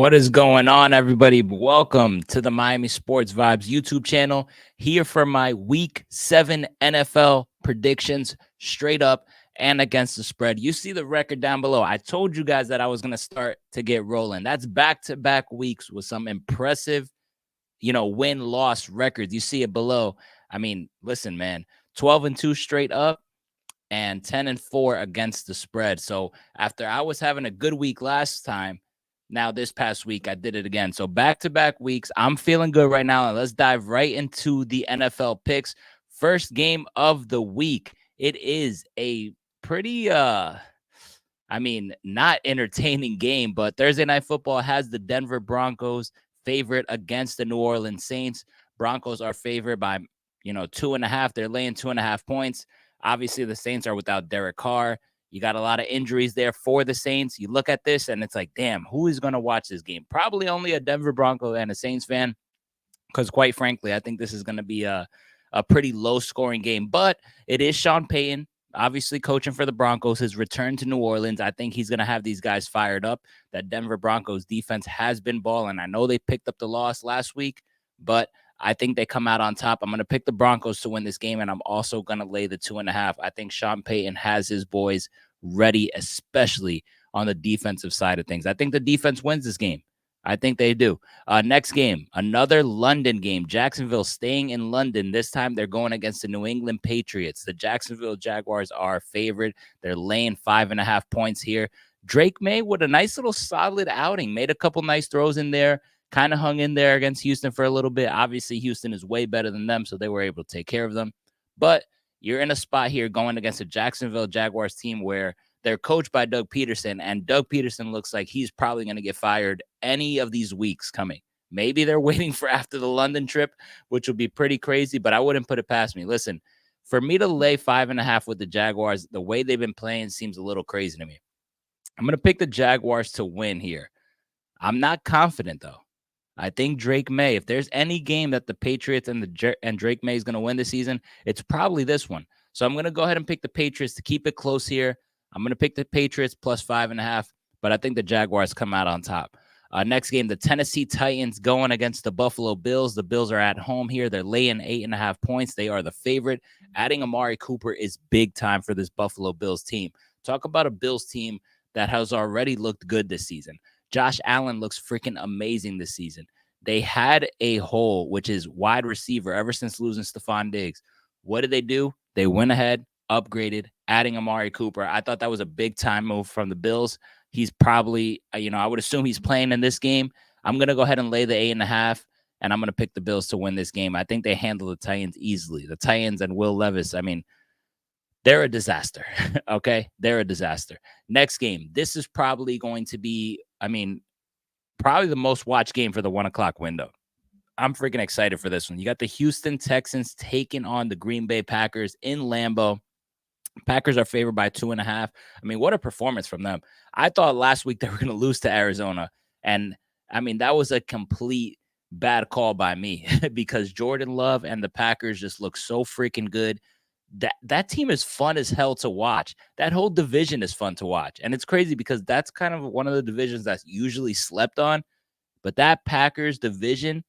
What is going on, everybody? Welcome to the Miami Sports Vibes YouTube channel. Here for my Week 7 NFL predictions, straight up and against the spread. You see the record down below. I told you guys that I was going to start to get rolling. That's back-to-back weeks with some impressive, win-loss records. You see it below. I mean, listen, man, 12-2 straight up and 10-4 against the spread. So after I was having a good week last time, now this past week I did it again. So back-to-back weeks, I'm feeling good right now. And let's dive right into the NFL picks. First game of the week. It is a pretty not entertaining game, but Thursday Night Football has the Denver Broncos favorite against the New Orleans Saints. Broncos are favored by 2.5. They're laying 2.5 points. Obviously, the Saints are without Derek Carr. You got a lot of injuries there for the Saints. You look at this, and it's like, damn, who is going to watch this game? Probably only a Denver Bronco and a Saints fan, because quite frankly, I think this is going to be a pretty low-scoring game. But it is Sean Payton, obviously coaching for the Broncos. His return to New Orleans, I think he's going to have these guys fired up. That Denver Broncos defense has been balling. I know they picked up the loss last week, but I think they come out on top. I'm going to pick the Broncos to win this game, and I'm also going to lay the 2.5. I think Sean Payton has his boys ready, especially on the defensive side of things. I think the defense wins this game. I think they do. Next game, another London game. Jacksonville staying in London. This time they're going against the New England Patriots. The Jacksonville Jaguars are favored. They're laying 5.5 points here. Drake May with a nice little solid outing. Made a couple nice throws in there. Kind of hung in there against Houston for a little bit. Obviously, Houston is way better than them, so they were able to take care of them. But you're in a spot here going against a Jacksonville Jaguars team where they're coached by Doug Peterson, and Doug Peterson looks like he's probably going to get fired any of these weeks coming. Maybe they're waiting for after the London trip, which would be pretty crazy, but I wouldn't put it past me. Listen, for me to lay 5.5 with the Jaguars, the way they've been playing seems a little crazy to me. I'm going to pick the Jaguars to win here. I'm not confident, though. I think Drake May, if there's any game that the Patriots and Drake May is going to win this season, it's probably this one. So I'm going to go ahead and pick the Patriots to keep it close here. I'm going to pick the Patriots plus 5.5, but I think the Jaguars come out on top. Next game, the Tennessee Titans going against the Buffalo Bills. The Bills are at home here. They're laying 8.5 points. They are the favorite. Adding Amari Cooper is big time for this Buffalo Bills team. Talk about a Bills team that has already looked good this season. Josh Allen looks freaking amazing this season. They had a hole, which is wide receiver, ever since losing Stephon Diggs. What did they do? They went ahead, upgraded, adding Amari Cooper. I thought that was a big-time move from the Bills. He's probably, I would assume he's playing in this game. I'm going to go ahead and lay the 8.5, and I'm going to pick the Bills to win this game. I think they handle the Titans easily. The Titans and Will Levis, they're a disaster, okay? They're a disaster. Next game, this is probably going to be, probably the most watched game for the 1 o'clock window. I'm freaking excited for this one. You got the Houston Texans taking on the Green Bay Packers in Lambeau. Packers are favored by 2.5. What a performance from them. I thought last week they were going to lose to Arizona. And, that was a complete bad call by me because Jordan Love and the Packers just look so freaking good. That team is fun as hell to watch. That whole division is fun to watch. And it's crazy because that's kind of one of the divisions that's usually slept on. But that Packers division,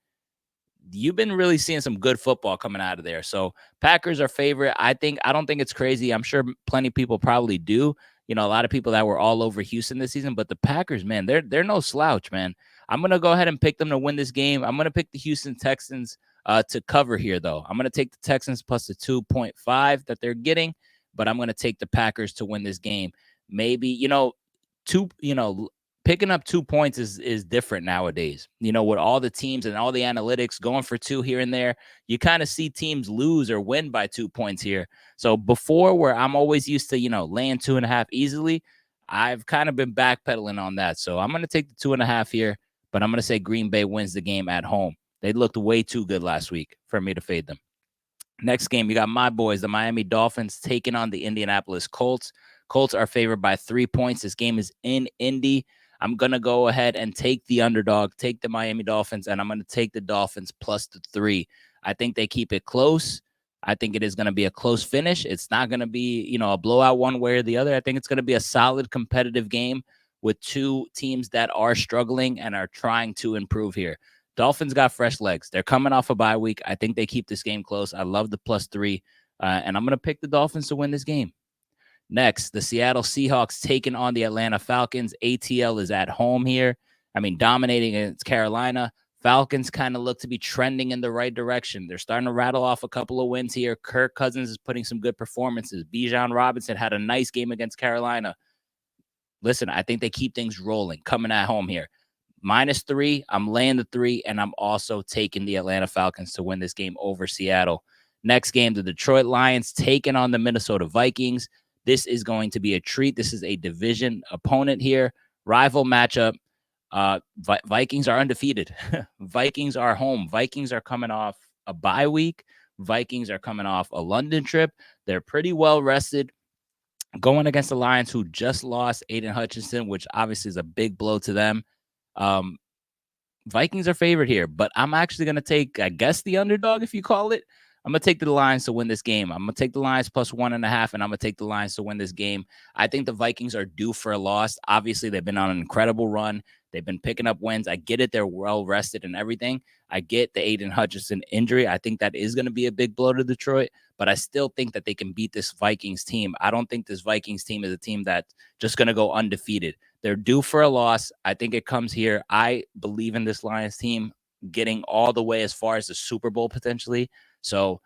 you've been really seeing some good football coming out of there. So Packers are favorite. I don't think it's crazy. I'm sure plenty of people probably do. A lot of people that were all over Houston this season, but the Packers, man, they're no slouch, man. I'm going to go ahead and pick them to win this game. I'm going to pick the Houston Texans to cover here, though. I'm going to take the Texans plus the 2.5 that they're getting, but I'm going to take the Packers to win this game. Maybe, picking up 2 points is different nowadays. With all the teams and all the analytics going for 2 here and there, you kind of see teams lose or win by 2 points here. So before, where I'm always used to, laying 2.5 easily, I've kind of been backpedaling on that. So I'm going to take the 2.5 here, but I'm going to say Green Bay wins the game at home. They looked way too good last week for me to fade them. Next game, you got my boys, the Miami Dolphins, taking on the Indianapolis Colts. Colts are favored by 3 points. This game is in Indy. I'm going to go ahead and take the underdog, take the Miami Dolphins, and I'm going to take the Dolphins plus the 3. I think they keep it close. I think it is going to be a close finish. It's not going to be, a blowout one way or the other. I think it's going to be a solid competitive game with two teams that are struggling and are trying to improve here. Dolphins got fresh legs. They're coming off a bye week. I think they keep this game close. I love the +3, and I'm going to pick the Dolphins to win this game. Next, the Seattle Seahawks taking on the Atlanta Falcons. ATL is at home here. I mean, dominating against Carolina. Falcons kind of look to be trending in the right direction. They're starting to rattle off a couple of wins here. Kirk Cousins is putting some good performances. Bijan Robinson had a nice game against Carolina. Listen, I think they keep things rolling, coming at home here. -3, I'm laying the 3, and I'm also taking the Atlanta Falcons to win this game over Seattle. Next game, the Detroit Lions taking on the Minnesota Vikings. This is going to be a treat. This is a division opponent here, rival matchup. Vikings are undefeated. Vikings are home. Vikings are coming off a bye week. Vikings are coming off a London trip. They're pretty well rested. Going against the Lions, who just lost Aiden Hutchinson, which obviously is a big blow to them. Vikings are favored here, but I'm actually going to take, I guess, the underdog, if you call it. I'm going to take the Lions to win this game. I'm going to take the Lions +1.5, and I'm going to take the Lions to win this game. I think the Vikings are due for a loss. Obviously, they've been on an incredible run. They've been picking up wins. I get it. They're well rested and everything. I get the Aiden Hutchinson injury. I think that is going to be a big blow to Detroit, but I still think that they can beat this Vikings team. I don't think this Vikings team is a team that's just going to go undefeated. They're due for a loss. I think it comes here. I believe in this Lions team getting all the way as far as the Super Bowl potentially. So,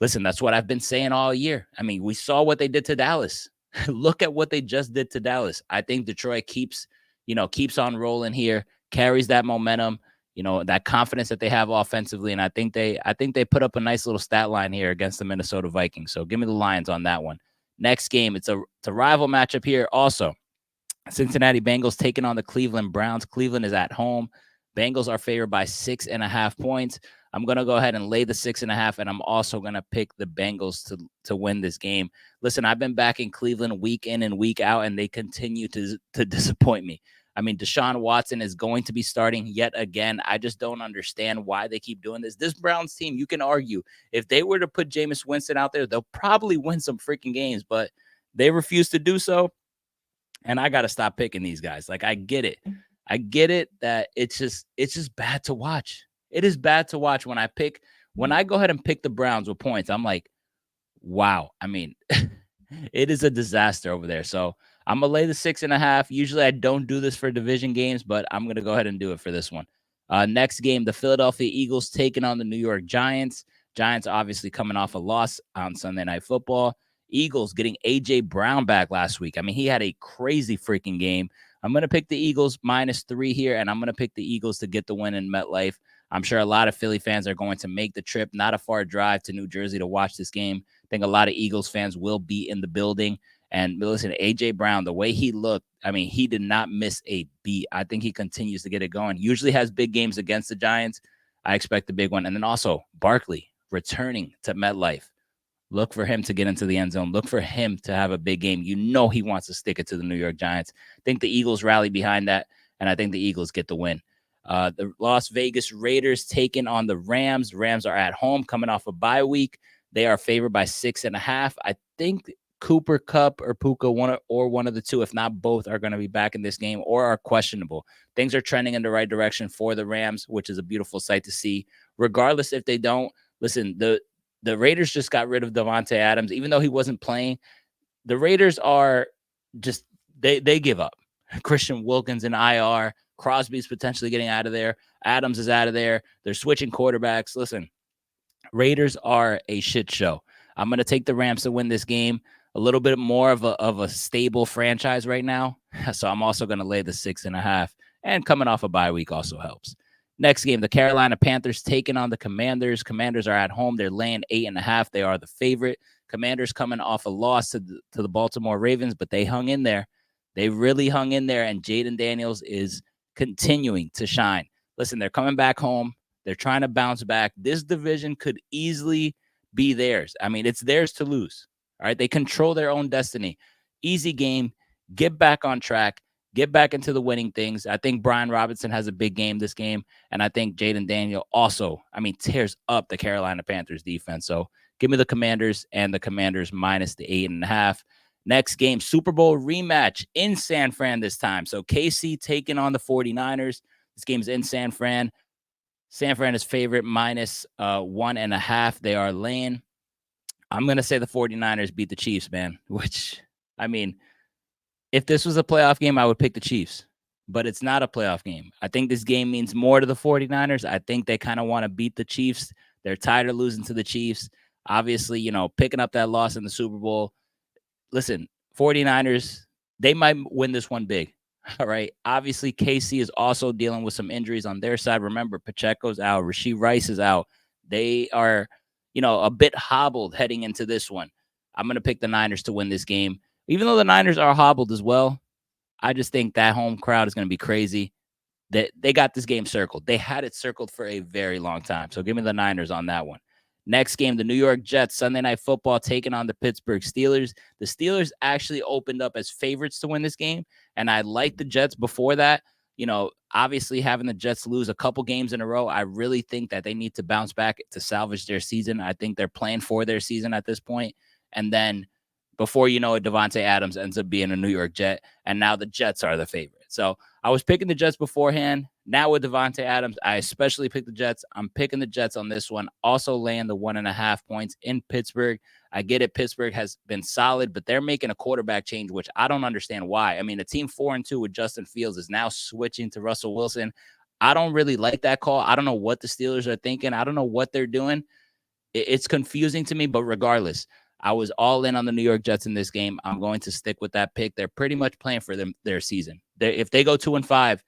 listen, that's what I've been saying all year. I mean, we saw what they did to Dallas. Look at what they just did to Dallas. I think Detroit keeps on rolling here, carries that momentum, that confidence that they have offensively, and I think they put up a nice little stat line here against the Minnesota Vikings. So, give me the Lions on that one. Next game, it's a rival matchup here also. Cincinnati Bengals taking on the Cleveland Browns. Cleveland is at home. Bengals are favored by 6.5 points. I'm going to go ahead and lay the 6.5, and I'm also going to pick the Bengals to win this game. Listen, I've been backing Cleveland week in and week out, and they continue to disappoint me. I mean, Deshaun Watson is going to be starting yet again. I just don't understand why they keep doing this. This Browns team, you can argue, if they were to put Jameis Winston out there, they'll probably win some freaking games, but they refuse to do so. And I got to stop picking these guys. Like, I get it. I get it that it's just bad to watch. It is bad to watch when I go ahead and pick the Browns with points. I'm like, wow. I mean, it is a disaster over there. So I'm going to lay the 6.5. Usually I don't do this for division games, but I'm going to go ahead and do it for this one. Next game, the Philadelphia Eagles taking on the New York Giants. Giants obviously coming off a loss on Sunday Night Football. Eagles getting A.J. Brown back last week. I mean, he had a crazy freaking game. I'm going to pick the Eagles -3 here, and I'm going to pick the Eagles to get the win in MetLife. I'm sure a lot of Philly fans are going to make the trip, not a far drive to New Jersey to watch this game. I think a lot of Eagles fans will be in the building. And listen, A.J. Brown, the way he looked, I mean, he did not miss a beat. I think he continues to get it going. Usually has big games against the Giants. I expect a big one. And then also Barkley returning to MetLife. Look for him to get into the end zone. Look for him to have a big game. You know he wants to stick it to the New York Giants. I think the Eagles rally behind that, and I think the Eagles get the win. The Las Vegas Raiders taking on the Rams. Rams are at home coming off a bye week. They are favored by 6.5. I think Cooper Kupp or Puka, one of the two, if not both, are going to be back in this game or are questionable. Things are trending in the right direction for the Rams, which is a beautiful sight to see. Regardless if they don't, listen, the Raiders just got rid of Davante Adams. Even though he wasn't playing, the Raiders are just, they give up. Christian Wilkins in IR. Crosby's potentially getting out of there. Adams is out of there. They're switching quarterbacks. Listen, Raiders are a shit show. I'm going to take the Rams to win this game. A little bit more of a stable franchise right now. So I'm also going to lay the 6.5. And coming off a bye week also helps. Next game, the Carolina Panthers taking on the Commanders. Commanders are at home. They're laying 8.5. They are the favorite. Commanders coming off a loss to the Baltimore Ravens, but they hung in there. They really hung in there, and Jaden Daniels is continuing to shine. Listen, they're coming back home. They're trying to bounce back. This division could easily be theirs. I mean, it's theirs to lose. All right, they control their own destiny. Easy game. Get back on track. Get back into the winning things. I think Brian Robinson has a big game this game, and I think Jaden Daniel also, tears up the Carolina Panthers defense. So give me the Commanders and the Commanders -8.5. Next game, Super Bowl rematch in San Fran this time. So KC taking on the 49ers. This game's in San Fran. San Fran is favorite minus 1.5. They are laying. I'm going to say the 49ers beat the Chiefs, man, which, I mean, if this was a playoff game, I would pick the Chiefs, but it's not a playoff game. I think this game means more to the 49ers. I think they kind of want to beat the Chiefs. They're tired of losing to the Chiefs. Obviously, picking up that loss in the Super Bowl. Listen, 49ers, they might win this one big. All right. Obviously, KC is also dealing with some injuries on their side. Remember, Pacheco's out. Rashee Rice is out. They are, a bit hobbled heading into this one. I'm going to pick the Niners to win this game. Even though the Niners are hobbled as well, I just think that home crowd is going to be crazy. They got this game circled. They had it circled for a very long time. So give me the Niners on that one. Next game, the New York Jets, Sunday Night Football, taking on the Pittsburgh Steelers. The Steelers actually opened up as favorites to win this game, and I liked the Jets before that. Obviously having the Jets lose a couple games in a row, I really think that they need to bounce back to salvage their season. I think they're playing for their season at this point. And then before you know it, Devontae Adams ends up being a New York Jet, and now the Jets are the favorite. So I was picking the Jets beforehand. Now with Devontae Adams, I especially picked the Jets. I'm picking the Jets on this one. Also laying the 1.5 points in Pittsburgh. I get it. Pittsburgh has been solid, but they're making a quarterback change, which I don't understand why. I mean, a team 4-2 with Justin Fields is now switching to Russell Wilson. I don't really like that call. I don't know what the Steelers are thinking. I don't know what they're doing. It's confusing to me, but regardless, I was all in on the New York Jets in this game. I'm going to stick with that pick. They're pretty much playing for their season. If they go 2-5,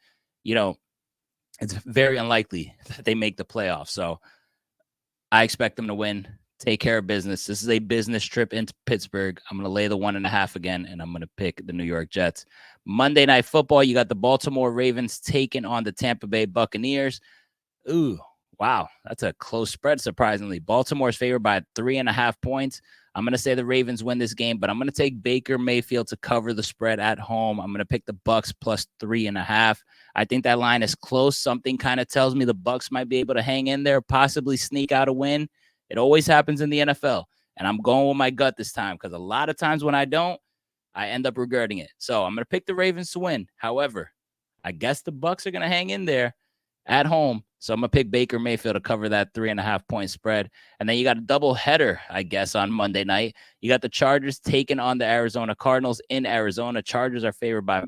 it's very unlikely that they make the playoffs. So I expect them to win, take care of business. This is a business trip into Pittsburgh. I'm going to lay the 1.5 again, and I'm going to pick the New York Jets. Monday Night Football, you got the Baltimore Ravens taking on the Tampa Bay Buccaneers. Ooh, wow. That's a close spread, surprisingly. Baltimore's favored by 3.5 points. I'm going to say the Ravens win this game, but I'm going to take Baker Mayfield to cover the spread at home. I'm going to pick the Bucs plus 3.5. I think that line is close. Something kind of tells me the Bucs might be able to hang in there, possibly sneak out a win. It always happens in the NFL, and I'm going with my gut this time because a lot of times when I don't, I end up regretting it. So I'm going to pick the Ravens to win. However, I guess the Bucs are going to hang in there at home. So I'm going to pick Baker Mayfield to cover that 3.5 point spread. And then you got a double header, I guess, on Monday night. You got the Chargers taking on the Arizona Cardinals in Arizona. Chargers are favored by,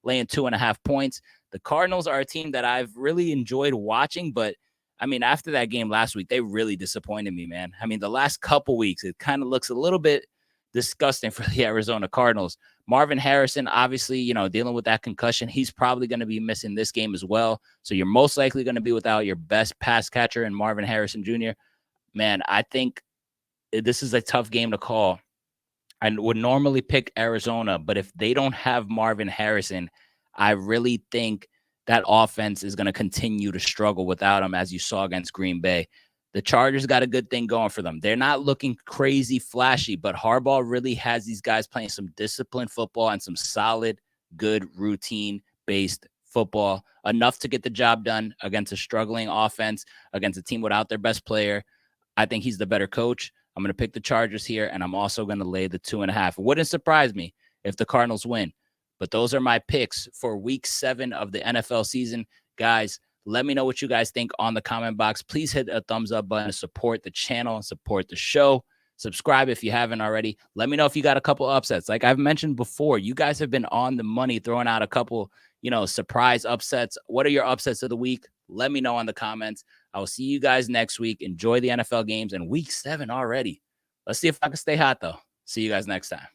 laying 2.5 points. The Cardinals are a team that I've really enjoyed watching, but I mean, after that game last week, they really disappointed me, man. I mean, the last couple weeks, it kind of looks a little bit disgusting for the Arizona Cardinals. Marvin Harrison, obviously, dealing with that concussion. He's probably going to be missing this game as well. So you're most likely going to be without your best pass catcher in Marvin Harrison Jr. Man, I think this is a tough game to call. I would normally pick Arizona, but if they don't have Marvin Harrison, I really think that offense is going to continue to struggle without him, as you saw against Green Bay. The Chargers got a good thing going for them. They're not looking crazy flashy, but Harbaugh really has these guys playing some disciplined football and some solid, good, routine-based football, enough to get the job done against a struggling offense, against a team without their best player. I think he's the better coach. I'm going to pick the Chargers here, and I'm also going to lay the 2.5. It wouldn't surprise me if the Cardinals win, but those are my picks for Week 7 of the NFL season. Guys, let me know what you guys think on the comment box. Please hit a thumbs up button to support the channel and support the show. Subscribe if you haven't already. Let me know if you got a couple upsets. Like I've mentioned before, you guys have been on the money, throwing out a couple, surprise upsets. What are your upsets of the week? Let me know in the comments. I will see you guys next week. Enjoy the NFL games and Week 7 already. Let's see if I can stay hot, though. See you guys next time.